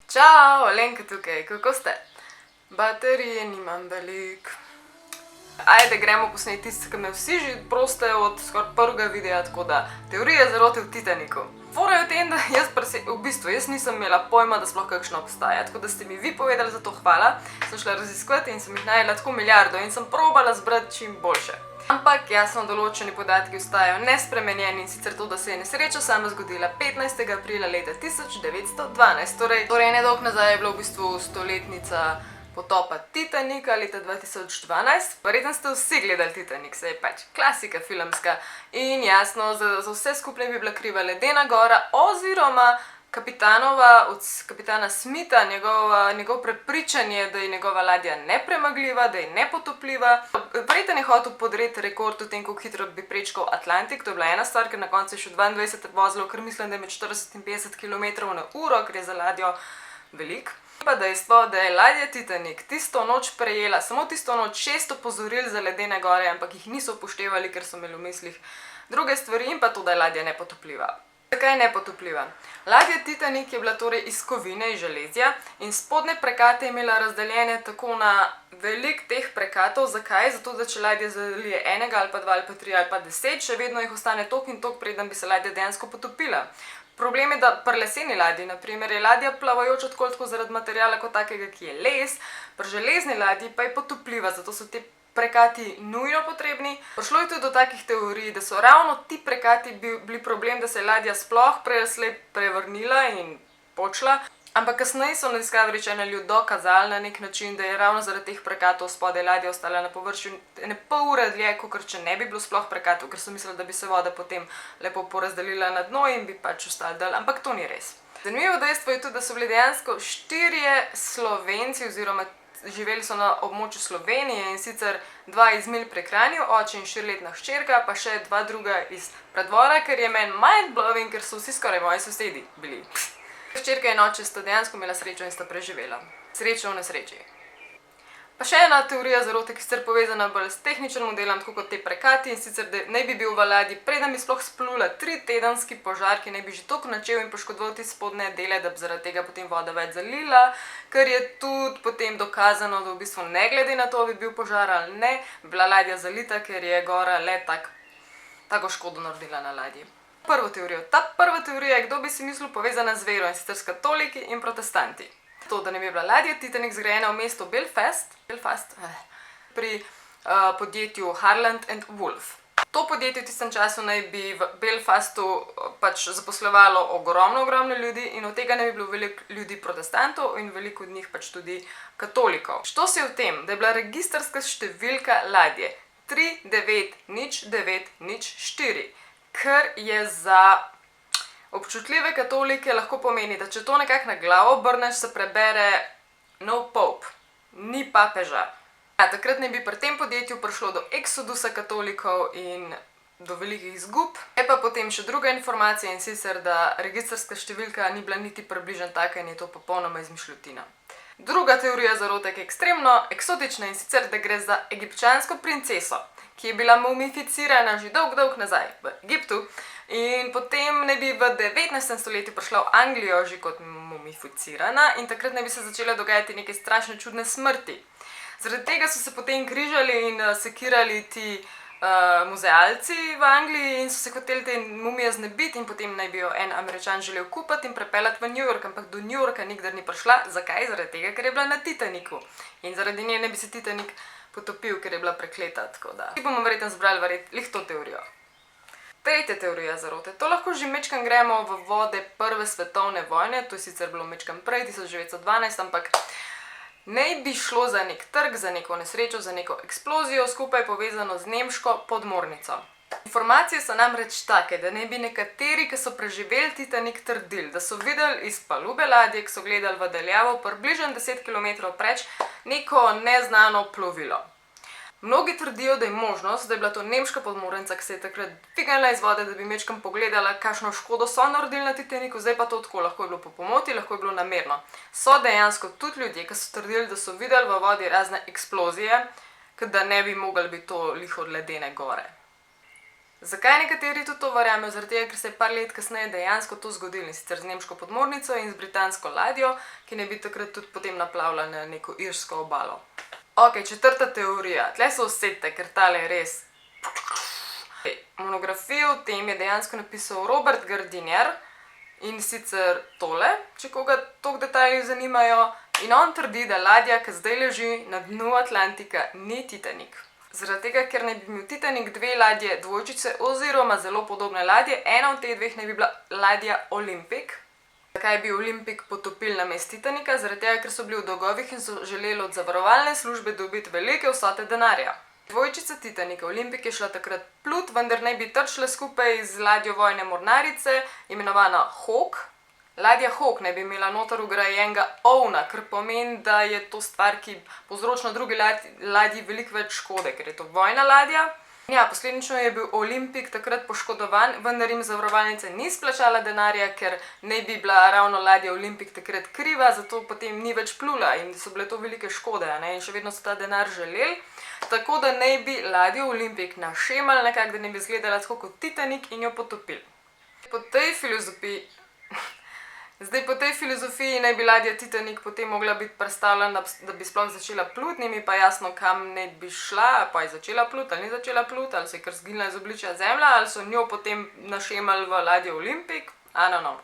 Čau, Alenka tukaj, kako ste? Baterije nimam veliko. Ajde, gremo posneti tisto, kar me vsi že prosite od skoraj prvega videa, tako da teorija zarote v Titaniku. Fora je v tem, da jaz nisem imela pojma, da sploh kakšno obstaja, tako da ste mi vi povedali, za to hvala. Sem šla raziskovati in sem jih našla tako milijardo in sem probala zbrati čim boljše. Ampak jasno, določeni podatki ostajajo nespremenjeni, in sicer to, da se je nesreča sama zgodila 15. aprila leta 1912. Torej nedolgo nazaj je bila v bistvu stoletnica potopa Titanika leta 2012. Verjetno ste vsi gledali Titanik, saj je pač klasika filmska. In jasno, za vse skupaj bi bila kriva ledena gora oziroma kapitana Smitha, njegovo prepričanje, da je njegova ladja nepremagljiva, da je nepotopljiva. Verjetno je hotel podreti rekord v tem, kako hitro bi prečkal Atlantik. To je bila ena stvar, ker na koncu je še 22 vozilo, ker mislim, da je med 40 in 50 km/h, ker je za ladjo veliko. Pa dejstvo, da je ladja Titanik tisto noč prejela, samo tisto noč 6 opozoril za ledene gore, ampak jih niso upoštevali, ker so imeli v mislih druge stvari, in pa to, da je ladja nepotopljiva. Zakaj je nepotopljiva? Ladja Titanik je bila torej iz kovine, iz železja, in spodnje prekate je imela razdeljene tako na veliko teh prekatov. Zakaj? Zato, da če ladja zalije enega ali pa dva ali pa tri ali pa 10, še vedno jih ostane toliko in toliko, preden bi se ladja dejansko potopila. Problem je, da pri leseni ladji, na primer, je ladja plavajoča tako zaradi materiala kot takega, ki je les, pri železni ladji pa je potopljiva, zato so ti prekati nujno potrebni. Prišlo je tudi do takih teorij, da so ravno ti prekati bili problem, da se je ladja sploh prevrnila in počla. Ampak kasneje so na Discovery Channelu dokazali na nek način, da je ravno zaradi teh prekatov spodaj ladja ostala na površju ene pol ure dlje, kakor če ne bi bilo sploh prekatov, ker so mislili, da bi se voda potem lepo porazdelila na dno in bi pač ostali dol, ampak to ni res. Zanimivo dejstvo je tudi, da so bili dejansko 4 Slovenci, oziroma živeli so na območju Slovenije, in sicer 2 iz Mil pri Kranju, oče in 4-letna hčerka, pa še 2 druga iz Preddvora, ker je meni mind-blowing, ker so vsi skoraj moji sosedi bili. Hčerka in oče sta dejansko imela srečo in sta preživela. Srečo v nesreči. Pa še ena teorija zarote, ki je sicer povezana bolj s tehničnim modelom, tako kot te prekati, in sicer, da naj bi bil v ladji, preden bi sploh splula, 3-tedenski požar, ki naj bi že toliko načel in poškodoval te spodnje dele, da bi zaradi tega potem voda več zalila, ker je tudi potem dokazano, da v bistvu ne glede na to, bi bil požar ali ne, bi bila ladja zalita, ker je gora le tako škodo naredila na ladji. Prvo teorijo. Ta prva teorija je, kdo bi si mislil, povezana z vero, in sicer s katoliki in protestanti. To, da ne bi bila ladja Titanik zgrajena v mestu Belfast pri podjetju Harland & Wolff. To podjetje v tistem času naj bi v Belfastu pač zaposlovalo ogromno ljudi, in od tega naj bi bilo veliko ljudi protestantov in veliko od njih pač tudi katolikov. Što si v tem, da je bila registrska številka ladje 3909004, kar je za občutljive katolike lahko pomeni, da če to nekako na glavo obrneš, se prebere no pope, ni papeža. Takrat naj bi pri tem podjetju prišlo do eksodusa katolikov in do velikih izgub. Je pa potem še druga informacija, in sicer, da registrska številka ni bila niti približno taka in je to popolnoma izmišljotina. Druga teorija zarote je ekstremno eksotična, in sicer, da gre za egipčansko princeso, ki je bila mumificirana že dolgo nazaj v Egiptu, in potem naj bi v 19. stoletju prišla v Anglijo že kot mumificirana, in takrat naj bi se začele dogajati neke strašne čudne smrti. Zaradi tega so se potem križali in sekirali ti muzealci v Angliji in so se hoteli te mumije znebiti, in potem naj bi jo en Američan želel kupiti in prepeljati v New York, ampak do New Yorka nikdar ni prišla. Zakaj? Zaradi tega, ker je bila na Titaniku, in zaradi nje ne bi se Titanik potopil, ker je bila prekleta, tako da ki bomo verjetno zbrali lih to teorijo. Tretja teorija zarote. To lahko že mečkam gremo v vode Prve svetovne vojne, to je sicer bilo mečkam prej, 1912, ampak naj bi šlo za nek trk, za neko nesrečo, za neko eksplozijo, skupaj povezano z nemško podmornico. Informacije so namreč take, da naj bi nekateri, ki so preživeli Titanik, trdili, da so videli iz palube ladje, ki so gledali v daljavo približno 10 km preč, neko neznano plovilo. Mnogi trdijo, da je možnost, da je bila to nemška podmornica, ki se je takrat dvignila iz vode, da bi mečkam pogledala, kakšno škodo so naredili na Titaniku. Zdaj pa to tako, lahko je bilo po pomoti, lahko je bilo namerno. So dejansko tudi ljudje, ki so trdili, da so videli v vodi razne eksplozije, da ne bi mogli biti to lih od ledene gore. Zakaj nekateri tudi to verjamejo? Zaradi tega, ker se je par let kasneje dejansko to zgodilo, in sicer z nemško podmornico in z britansko ladjo, ki naj bi takrat tudi potem naplavila na neko irsko obalo. Ok, četrta teorija. Tle se usedite, ker tale je res. Monografijo o tem je dejansko napisal Robert Gardiner, in sicer tole, če koga toliko detajli zanimajo, in on trdi, da ladja, ki zdaj leži na dnu Atlantika, ni Titanik. Zaradi tega, ker naj bi imel Titanik dve ladje dvojčice oziroma zelo podobne ladje, ena od teh dveh naj bi bila ladja Olympic. Zakaj bi Olympic potopili namesto Titanika? Zaradi tega, ker so bili v dolgovih in so želeli od zavarovalne službe dobiti velike vsote denarja. Dvojčica Titanika Olympic je šla takrat plut, vendar naj bi trčila skupaj z ladjo vojne mornarice, imenovana Hawk. Ladja Hawk naj bi imela noter vgrajenega ovna, kar pomeni, da je to stvar, ki povzroča drugi ladji veliko več škode, ker je to vojna ladja. Ja, posledično je bil Olympic takrat poškodovan, vendar jim zavarovalnica ni splačala denarja, ker naj bi bila ravno ladja Olympic takrat kriva, zato potem ni več plula in so bile to velike škode, ne? In še vedno so ta denar želeli. Tako da naj bi ladjo Olympic našemali nekako, da ne bi izgledala tako kot Titanik in jo potopili. Po tej filozofiji naj bi ladja Titanik potem mogla biti prestavljena, da bi sploh začela pluti, ni mi pa jasno, kam naj bi šla, pa je začela pluti ali ni začela pluti, ali se je kar zginila iz obličja zemlja, ali so njo potem našemali v ladjo Olympic, I don't know.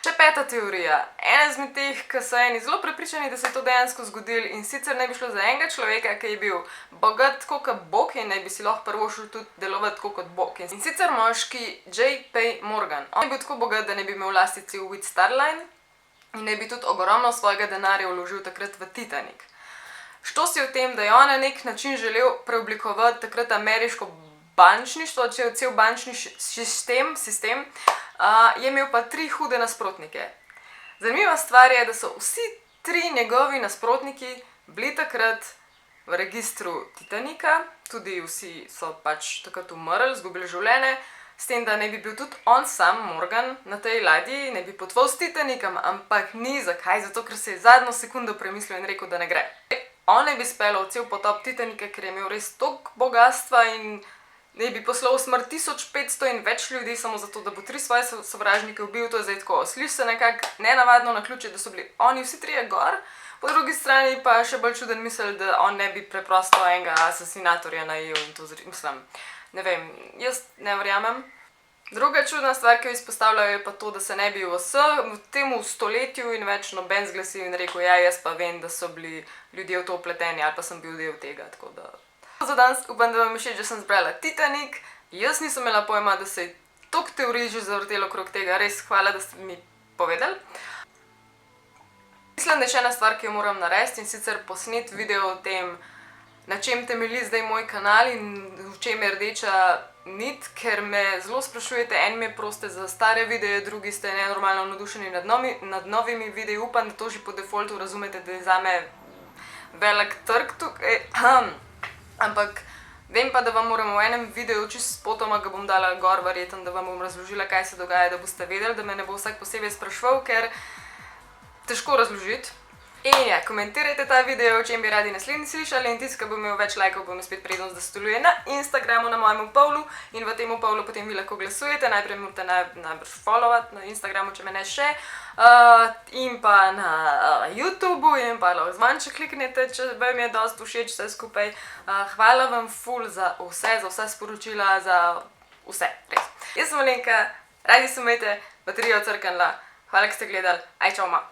Še peta teorija. Ena izmed teh, ki so eni zelo prepričani, da se je to dejansko zgodilo, in sicer naj bi šlo za enega človeka, ki je bil bogat tako kot Bog in naj bi si lahko privoščil tudi delovati tako kot Bog. In sicer moški J.P. Morgan. On je bil tako bogat, da naj bi imel v lasti cel White Star Line in naj bi tudi ogromno svojega denarja vložil takrat v Titanik. Što si o tem, da je on na nek način želel preoblikovati takrat ameriško bančništvo, cel bančni sistem, je imel pa 3 hude nasprotnike. Zanimiva stvar je, da so vsi 3 njegovi nasprotniki bili takrat v registru Titanika, tudi vsi so pač takrat umrli, izgubili življenje, s tem, da naj bi bil tudi on sam, Morgan, na tej ladji, naj bi potoval s Titanikom, ampak ni. Zakaj? Zato, ker se je zadnjo sekundo premislil in rekel, da ne gre. On naj bi speljal cel potop Titanika, ker je imel res toliko bogastva in naj bi poslal v smrt 1500 in več ljudi samo zato, da bo 3 svoje sovražnike ubil. To je zdaj tako, sliši se nekako nenavadno naključje, da so bili oni vsi 3 gor, po drugi strani pa še bolj čuden misel, da on ne bi preprosto enega asasinatorja najel in to mislim. Ne vem, jaz ne verjamem. Druga čudna stvar, ki jo izpostavljajo, je pa to, da se ne bi v tem stoletju in več noben zglasil in rekel, ja, jaz pa vem, da so bili ljudje v to vpleteni ali pa sem bil del tega, tako da. Za danes upam, da vam je všeč, da sem zbrala Titanik. Jaz nisem imela pojma, da se je toliko teorij že zavrtelo okrog tega. Res hvala, da ste mi povedali. Mislim, da je še ena stvar, ki jo moram narediti, in sicer posneti video o tem, na čem temelji zdaj moj kanal in v čem je rdeča nit, ker me zelo sprašujete, eni me prosite za stare videe, drugi ste nenormalno navdušeni nad novimi videi. Upam, da to že po defaultu razumete, da je zame velik trg tukaj. Ampak vem pa, da vam moram v enem videu, čist spotoma ga bom dala gor, verjetno, da vam bom razložila, kaj se dogaja, da boste vedeli, da me ne bo vsak posebej spraševal, ker težko razložiti. In ja, komentirajte ta video, o čem bi radi naslednji slišali, in tisti, ki bo imel več lajkov, bo imel spet prednost, da sodeluje na Instagramu, na mojem pollu, in v tem pollu potem vi lahko glasujete. Najprej morate najbrž followati na Instagramu, če me ne še, in pa na YouTubu, in pa lahko zvonček kliknete, če vam je dosti všeč vse skupaj. Hvala vam ful za vse sporočila, za vse, res. Jaz sem Alenka, radi se imejte, baterija odcrknila. Hvala, ki ste gledali. Aj, čau, ma.